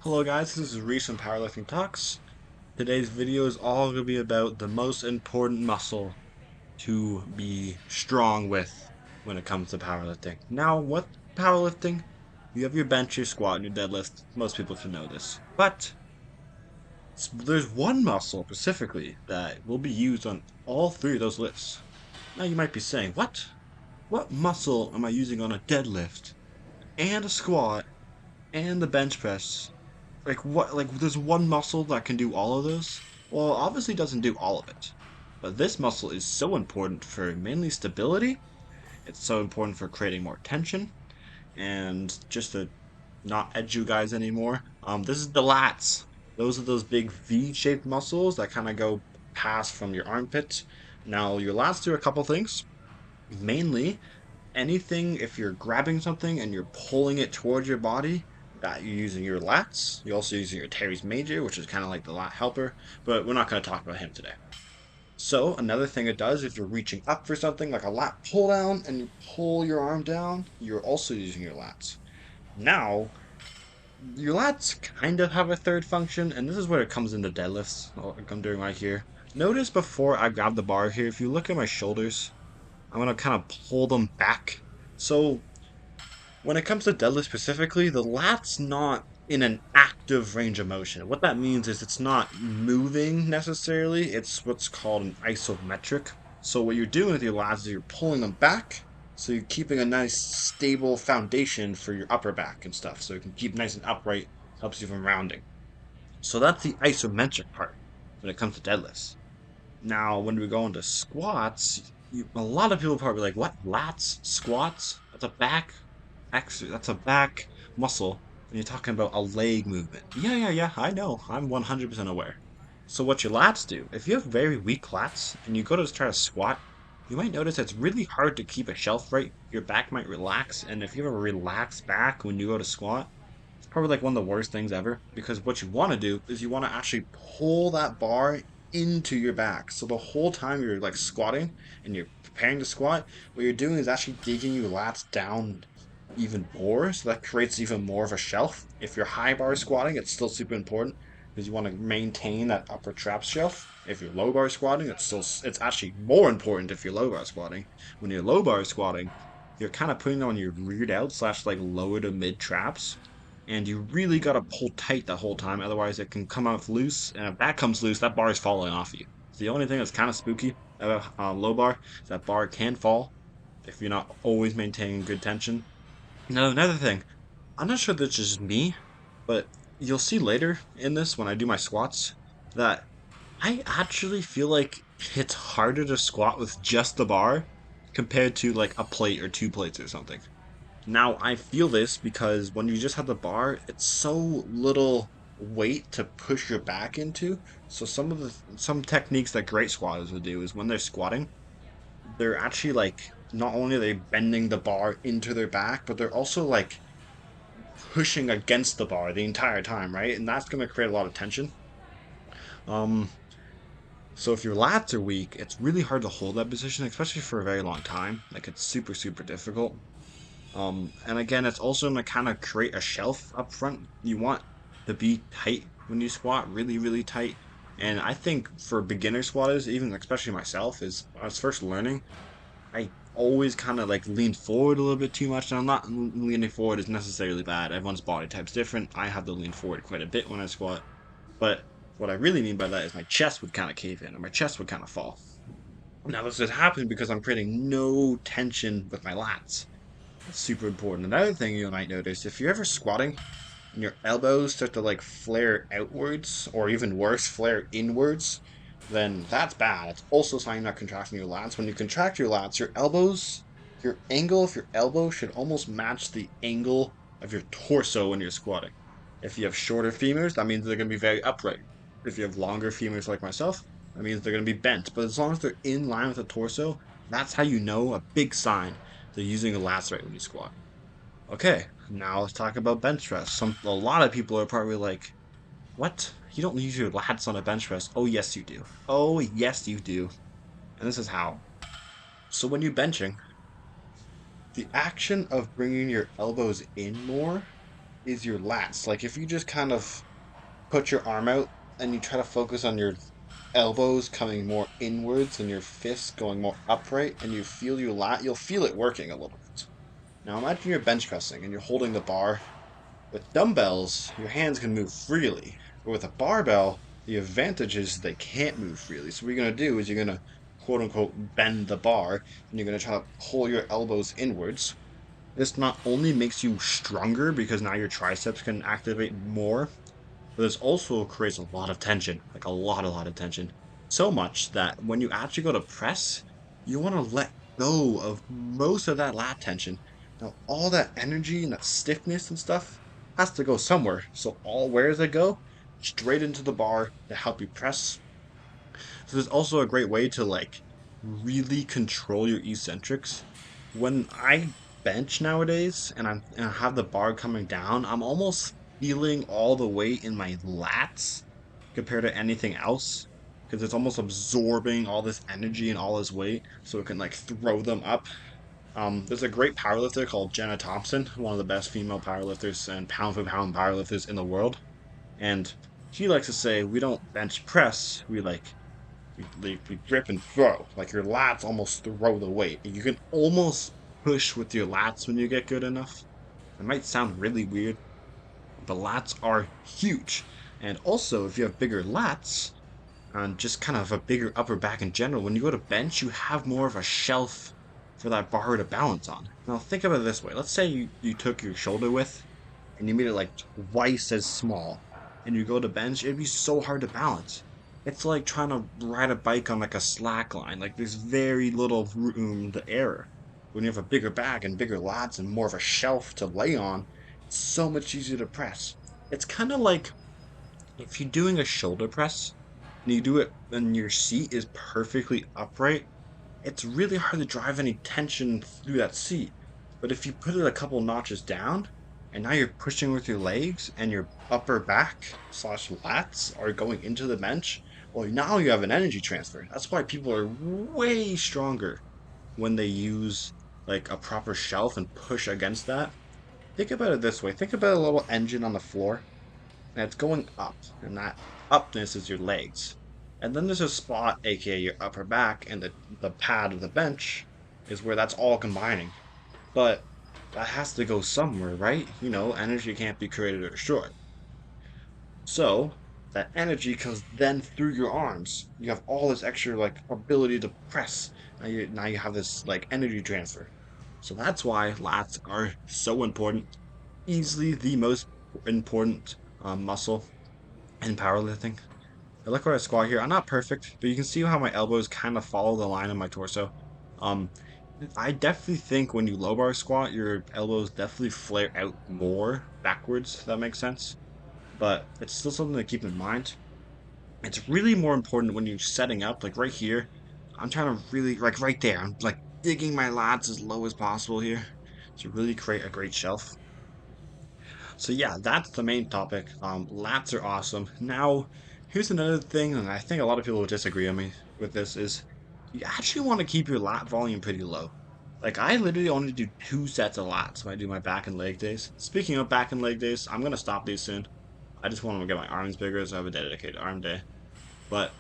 Hello guys, this is Reese from Powerlifting Talks. Today's video is all going to be about the most important muscle to be strong with when it comes to powerlifting. Now, what powerlifting? You have your bench, your squat, and your deadlift. Most people should know this. But there's one muscle specifically that will be used on all three of those lists. Now you might be saying, what? What muscle am I using on a deadlift and a squat and the bench press? Like what? Like there's one muscle that can do all of those? Well, obviously doesn't do all of it. But this muscle is so important for mainly stability. It's so important for creating more tension and just to not edge you guys anymore. This is the lats. Those are those big V-shaped muscles that kind of go past from your armpit. Now your lats do a couple things. Mainly anything if you're grabbing something and you're pulling it towards your body, that you're using your lats. You're also using your teres major, which is kind of like the lat helper, but we're not going to talk about him today. So another thing it does, if you're reaching up for something like a lat pull down and you pull your arm down, you're also using your lats. Now, your lats kind of have a third function, and this is where it comes into deadlifts, like I'm doing right here. Notice before I grab the bar here, if you look at my shoulders, I'm going to kind of pull them back. So when it comes to deadlift specifically, the lat's not in an active range of motion. What that means is it's not moving necessarily, it's what's called an isometric. So what you're doing with your lats is you're pulling them back, so you're keeping a nice stable foundation for your upper back and stuff, so you can keep nice and upright, helps you from rounding. So that's the isometric part when it comes to deadlifts. Now, when we go into squats, a lot of people probably like, what? Lats? Squats? That's a back muscle. And you're talking about a leg movement. Yeah, I know. I'm 100% aware. So what your lats do, if you have very weak lats and you go to try to squat, you might notice it's really hard to keep a shelf right. Your back might relax, and if you have a relaxed back when you go to squat, it's probably like one of the worst things ever, because what you want to do is you want to actually pull that bar into your back. So the whole time you're like squatting and you're preparing to squat, what you're doing is actually digging your lats down even more. So that creates even more of a shelf. If you're high bar squatting, it's still super important because you want to maintain that upper trap shelf. If you're low bar squatting, it's actually more important if you're low bar squatting. When you're low bar squatting, you're kind of putting on your reared out slash like lower to mid traps, and you really got to pull tight the whole time, otherwise it can come out loose, and if that comes loose, that bar is falling off you. It's the only thing that's kind of spooky about low bar is that bar can fall if you're not always maintaining good tension. Now, another thing, I'm not sure that's just me, but you'll see later in this when I do my squats that I actually feel like it's harder to squat with just the bar compared to like a plate or two plates or something. Now, I feel this because when you just have the bar, it's so little weight to push your back into. So some techniques that great squatters will do is when they're squatting, they're actually like not only are they bending the bar into their back, but they're also like pushing against the bar the entire time, right? And that's going to create a lot of tension. Um, so if your lats are weak, it's really hard to hold that position, especially for a very long time. Like it's super difficult. And again, it's also going to kind of create a shelf up front. You want to be tight when you squat, really tight. And I think for beginner squatters, even especially myself, is when I was first learning, I always kind of like lean forward a little bit too much. And I'm not leaning forward is necessarily bad. Everyone's body type's different. I have to lean forward quite a bit when I squat. But what I really mean by that is my chest would kind of cave in, or my chest would kind of fall. Now this is happening because I'm creating no tension with my lats. That's super important. Another thing you might notice, if you're ever squatting and your elbows start to like flare outwards, or even worse, flare inwards, then that's bad. It's also a sign you're not contracting your lats. When you contract your lats, your elbows, your angle of your elbow should almost match the angle of your torso when you're squatting. If you have shorter femurs, that means they're going to be very upright. If you have longer femurs like myself, that means they're going to be bent. But as long as they're in line with the torso, that's how you know, a big sign they're using a lats right when you squat. Okay, now let's talk about bench press. A lot of people are probably like, what? You don't use your lats on a bench press. Oh, yes, you do. Oh, yes, you do. And this is how. So when you're benching, the action of bringing your elbows in more is your lats. Like if you just kind of put your arm out and you try to focus on your elbows coming more inwards and your fists going more upright and you feel your lat, you'll feel it working a little bit. Now imagine you're bench pressing and you're holding the bar. With dumbbells, your hands can move freely. But with a barbell, the advantage is they can't move freely. So what you're going to do is you're going to quote unquote bend the bar and you're going to try to pull your elbows inwards. This not only makes you stronger because now your triceps can activate more, but this also creates a lot of tension, like a lot of tension. So much that when you actually go to press, you want to let go of most of that lat tension. Now, all that energy and that stiffness and stuff has to go somewhere. So, where does it go? Straight into the bar to help you press. So, there's also a great way to like really control your eccentrics. When I bench nowadays and I have the bar coming down, I'm almost feeling all the weight in my lats compared to anything else because it's almost absorbing all this energy and all this weight so it can like throw them up. There's a great powerlifter called Jenna Thompson, one of the best female powerlifters and pound for pound powerlifters in the world. And she likes to say, we don't bench press, we grip and throw. Like your lats almost throw the weight. You can almost push with your lats when you get good enough. It might sound really weird, but lats are huge. And also, if you have bigger lats and just kind of a bigger upper back in general, when you go to bench, you have more of a shelf for that bar to balance on. Now, think about it this way. Let's say you took your shoulder width and you made it like twice as small, and you go to bench, it'd be so hard to balance. It's like trying to ride a bike on like a slack line. Like there's very little room to error. When you have a bigger back and bigger lats and more of a shelf to lay on, it's so much easier to press. It's kind of like if you're doing a shoulder press and you do it and your seat is perfectly upright, it's really hard to drive any tension through that seat. But if you put it a couple notches down, and now you're pushing with your legs and your upper back slash lats are going into the bench, well, now you have an energy transfer. That's why people are way stronger when they use like a proper shelf and push against that. Think about it this way. Think about a little engine on the floor and it's going up, and that upness is your legs. And then there's a spot, aka your upper back, and the pad of the bench is where that's all combining. But that has to go somewhere, right? You know, energy can't be created or destroyed. So that energy comes then through your arms. You have all this extra like ability to press. Now you have this like energy transfer. So that's why lats are so important. Easily the most important muscle in powerlifting. I look where I squat here. I'm not perfect, but you can see how my elbows kind of follow the line of my torso. Um, I definitely think when you low bar squat, your elbows definitely flare out more backwards, if that makes sense. But it's still something to keep in mind. It's really more important when you're setting up, like right here. I'm trying to really, like right there, I'm like digging my lats as low as possible here to really create a great shelf. So yeah, that's the main topic. Lats are awesome. Now, here's another thing, and I think a lot of people will disagree on me with this, is you actually want to keep your lat volume pretty low. Like I literally only do 2 sets of lats when I do my back and leg days. Speaking of back and leg days, I'm gonna stop these soon. I just want to get my arms bigger, so I have a dedicated arm day. But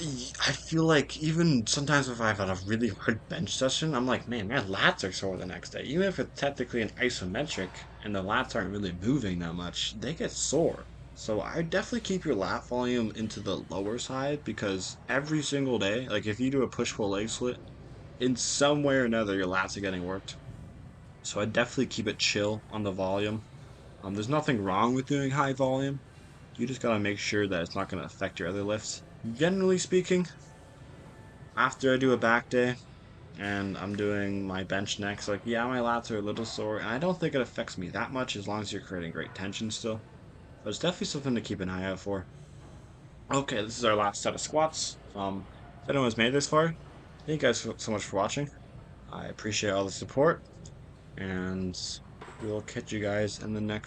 I feel like even sometimes if I've had a really hard bench session, I'm like, man, my lats are sore the next day. Even if it's technically an isometric and the lats aren't really moving that much, they get sore. So I definitely keep your lat volume into the lower side because every single day, like if you do a push-pull leg split, in some way or another, your lats are getting worked. So I definitely keep it chill on the volume. There's nothing wrong with doing high volume. You just gotta make sure that it's not gonna affect your other lifts. Generally speaking, after I do a back day and I'm doing my bench next, like, yeah, my lats are a little sore, and I don't think it affects me that much as long as you're creating great tension still. But it's definitely something to keep an eye out for. Okay, this is our last set of squats. If anyone's made it this far, thank you guys so much for watching. I appreciate all the support, and we'll catch you guys in the next